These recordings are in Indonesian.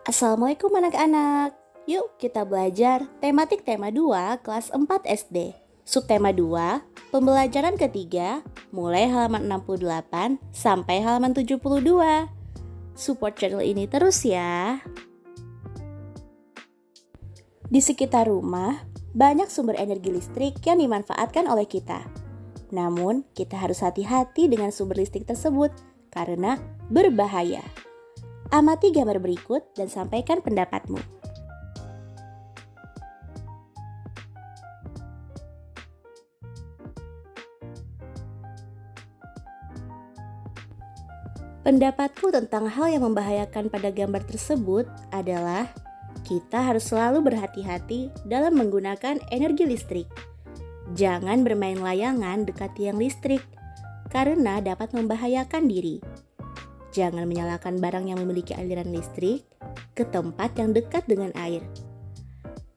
Assalamualaikum anak-anak. Yuk kita belajar tematik tema 2 kelas 4 SD. Subtema 2, pembelajaran ketiga, mulai halaman 68 sampai halaman 72. Support channel ini terus ya. Di sekitar rumah, banyak sumber energi listrik yang dimanfaatkan oleh kita. Namun, kita harus hati-hati dengan sumber listrik tersebut karena berbahaya. Amati gambar berikut dan sampaikan pendapatmu. Pendapatku tentang hal yang membahayakan pada gambar tersebut adalah kita harus selalu berhati-hati dalam menggunakan energi listrik. Jangan bermain layangan dekat tiang listrik karena dapat membahayakan diri. Jangan menyalakan barang yang memiliki aliran listrik ke tempat yang dekat dengan air.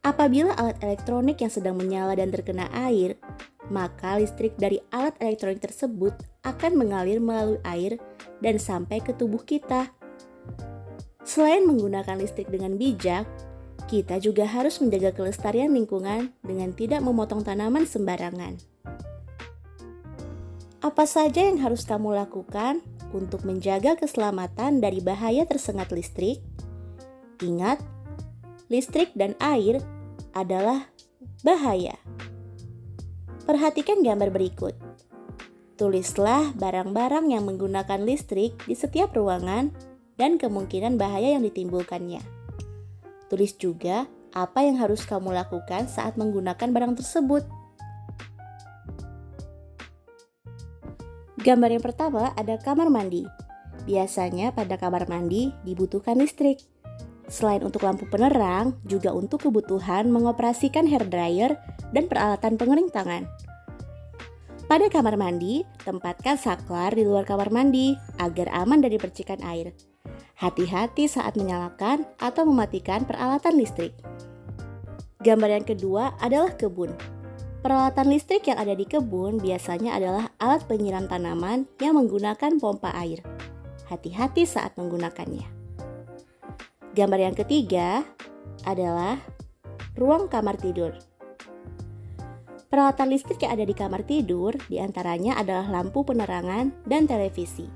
Apabila alat elektronik yang sedang menyala dan terkena air, maka listrik dari alat elektronik tersebut akan mengalir melalui air dan sampai ke tubuh kita. Selain menggunakan listrik dengan bijak, kita juga harus menjaga kelestarian lingkungan dengan tidak memotong tanaman sembarangan. Apa saja yang harus kamu lakukan untuk menjaga keselamatan dari bahaya tersengat listrik? Ingat, listrik dan air adalah bahaya. Perhatikan gambar berikut. Tulislah barang-barang yang menggunakan listrik di setiap ruangan dan kemungkinan bahaya yang ditimbulkannya. Tulis juga apa yang harus kamu lakukan saat menggunakan barang tersebut. Gambar yang pertama ada kamar mandi. Biasanya pada kamar mandi dibutuhkan listrik. Selain untuk lampu penerang, juga untuk kebutuhan mengoperasikan hair dryer dan peralatan pengering tangan. Pada kamar mandi, tempatkan saklar di luar kamar mandi agar aman dari percikan air. Hati-hati saat menyalakan atau mematikan peralatan listrik. Gambar yang kedua adalah kebun. Peralatan listrik yang ada di kebun biasanya adalah alat penyiram tanaman yang menggunakan pompa air. Hati-hati saat menggunakannya. Gambar yang ketiga adalah ruang kamar tidur. Peralatan listrik yang ada di kamar tidur diantaranya adalah lampu penerangan dan televisi.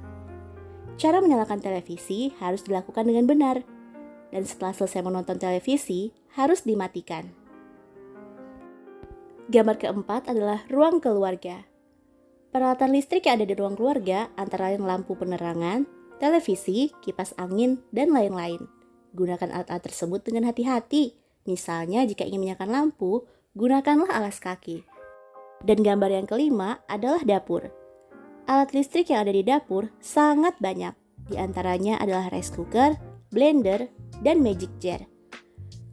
Cara menyalakan televisi harus dilakukan dengan benar, dan setelah selesai menonton televisi harus dimatikan. Gambar keempat adalah ruang keluarga. Peralatan listrik yang ada di ruang keluarga antara lain lampu penerangan, televisi, kipas angin, dan lain-lain. Gunakan alat-alat tersebut dengan hati-hati. Misalnya jika ingin menyalakan lampu, gunakanlah alas kaki. Dan gambar yang kelima adalah dapur. Alat listrik yang ada di dapur sangat banyak. Di antaranya adalah rice cooker, blender, dan magic jar.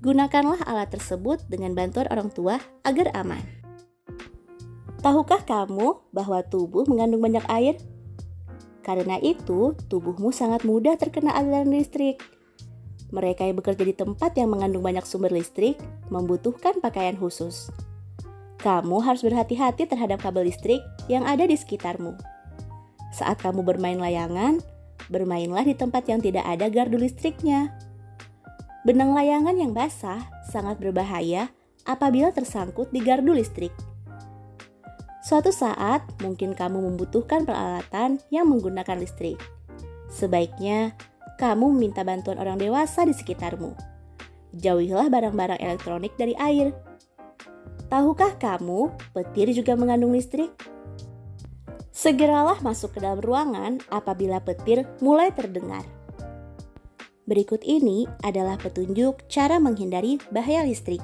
Gunakanlah alat tersebut dengan bantuan orang tua agar aman. Tahukah kamu bahwa tubuh mengandung banyak air? Karena itu, tubuhmu sangat mudah terkena aliran listrik. Mereka yang bekerja di tempat yang mengandung banyak sumber listrik membutuhkan pakaian khusus. Kamu harus berhati-hati terhadap kabel listrik yang ada di sekitarmu. Saat kamu bermain layangan, bermainlah di tempat yang tidak ada gardu listriknya. Benang layangan yang basah sangat berbahaya apabila tersangkut di gardu listrik. Suatu saat mungkin kamu membutuhkan peralatan yang menggunakan listrik. Sebaiknya kamu meminta bantuan orang dewasa di sekitarmu. Jauhilah barang-barang elektronik dari air. Tahukah kamu, petir juga mengandung listrik? Segeralah masuk ke dalam ruangan apabila petir mulai terdengar. Berikut ini adalah petunjuk cara menghindari bahaya listrik.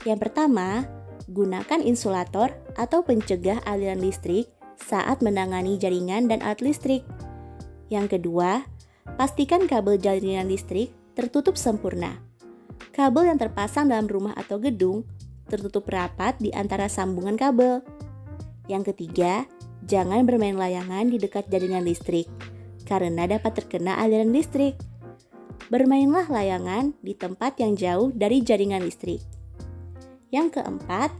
Yang pertama, gunakan insulator atau pencegah aliran listrik saat menangani jaringan dan alat listrik. Yang kedua, pastikan kabel jaringan listrik tertutup sempurna. Kabel yang terpasang dalam rumah atau gedung tertutup rapat di antara sambungan kabel. Yang ketiga, jangan bermain layangan di dekat jaringan listrik karena dapat terkena aliran listrik. Bermainlah layangan di tempat yang jauh dari jaringan listrik. Yang keempat,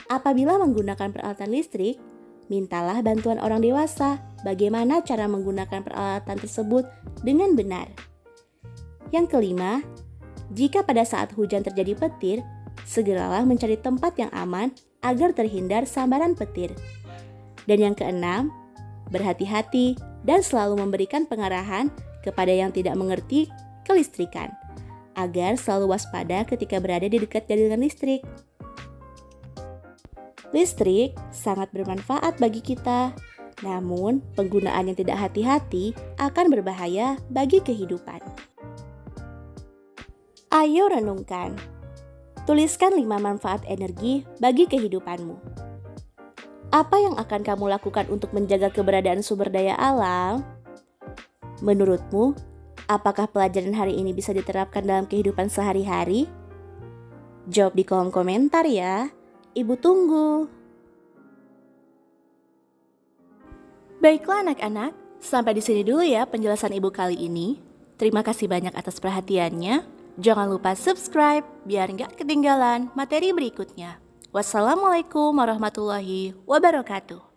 apabila menggunakan peralatan listrik, mintalah bantuan orang dewasa bagaimana cara menggunakan peralatan tersebut dengan benar. Yang kelima, jika pada saat hujan terjadi petir, segeralah mencari tempat yang aman agar terhindar sambaran petir. Dan yang keenam, berhati-hati dan selalu memberikan pengarahan kepada yang tidak mengerti kelistrikan, agar selalu waspada ketika berada di dekat jaringan listrik. Listrik sangat bermanfaat bagi kita, namun penggunaan yang tidak hati-hati akan berbahaya bagi kehidupan. Ayo renungkan. Tuliskan 5 manfaat energi bagi kehidupanmu. Apa yang akan kamu lakukan untuk menjaga keberadaan sumber daya alam? Menurutmu, apakah pelajaran hari ini bisa diterapkan dalam kehidupan sehari-hari? Jawab di kolom komentar ya. Ibu tunggu. Baiklah anak-anak, sampai di sini dulu ya penjelasan Ibu kali ini. Terima kasih banyak atas perhatiannya. Jangan lupa subscribe biar nggak ketinggalan materi berikutnya. Wassalamualaikum warahmatullahi wabarakatuh.